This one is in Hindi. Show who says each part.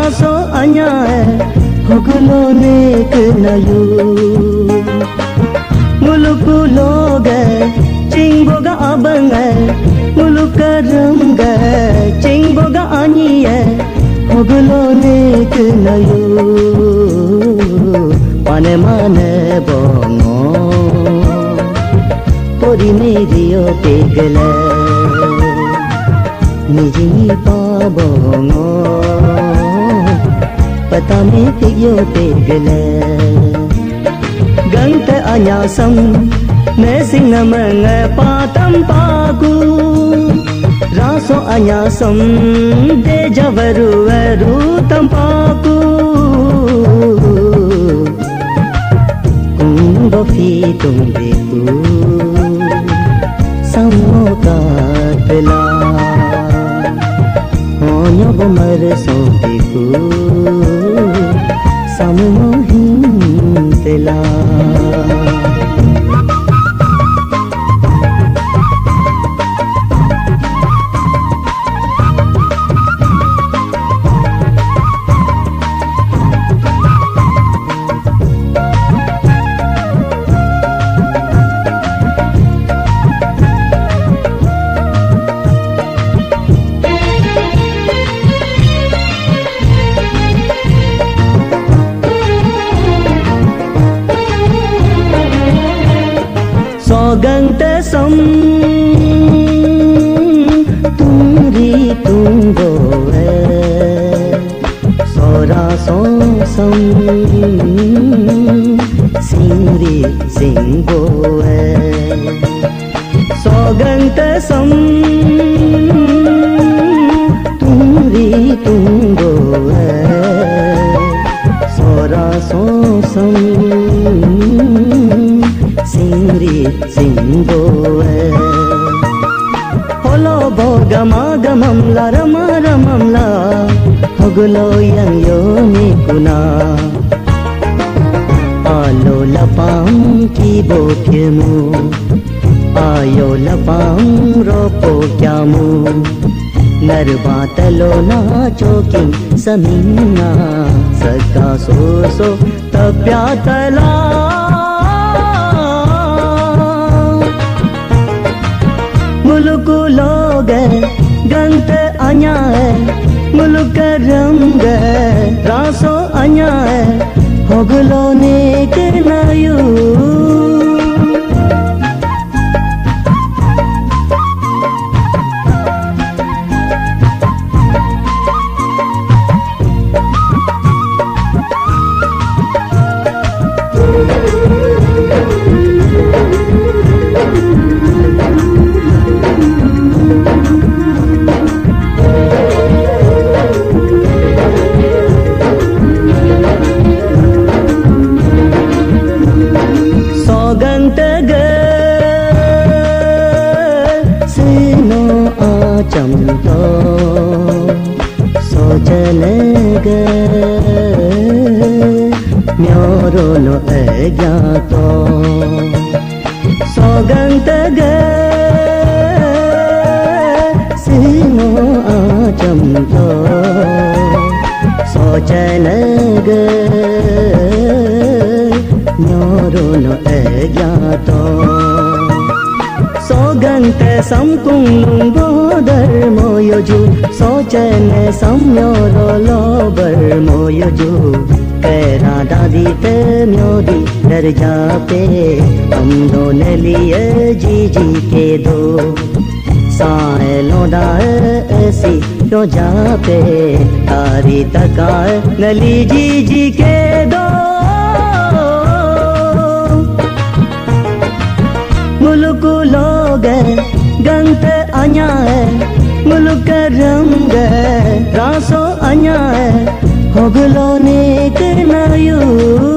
Speaker 1: रासो आया होगलो नेक नयू मुलुकु लोग चिंगोगा अबंग मुलुक रंग चिंगोगा आनी होगलो नेक नयू माने माने बोंगो पोरी मेरियो तेगले निजी पाबोंगो पता में तियो तेगले गंत अन्यासम मैं सिंगमंग पातम पाकू रासो अन्यासम दे जवरु रूतम पाकू कुंडो फी तुम देखू समो कातला होन्यो बुमर सो देखू समो हिंतला सौगंत सम तुमरी तुंगो सोरा सो सम सिंगरी सिंगो सौगंत सम तुमरी तुंगो सोरा सो सम सिंगरी सिंगो होलो बोगमा गममला रमा रममला होगलो यंयो निकुना आलो लपाम की बोक्यमु आयो लपाम रोपो क्यामु नरबातलो ना चोकी समीना सका सो तप्यातला मुलुकु लोग गंत आया मुलुक रंग रासो आया होगलो नेक नयू सौगंत ग सेनो आचमतो सोचन ग म्योरो नो अज्ञातो सौगंत ग सेनो आचमतो सोचन ग न्योरो नो अज्ञातो सौगंत समकुंग बोदर मोयोजु सोचन सम्योरो लोबर मोयोजु कैरा दादी ते म्योदी डर जापे हम दो नलिए जी के दो साए लोडा ऐसी क्यों जापे तारी तका नली जी के दो मुलुकु लोग गंत आया मुलुक रंग रासो आया होगलो नेक नयू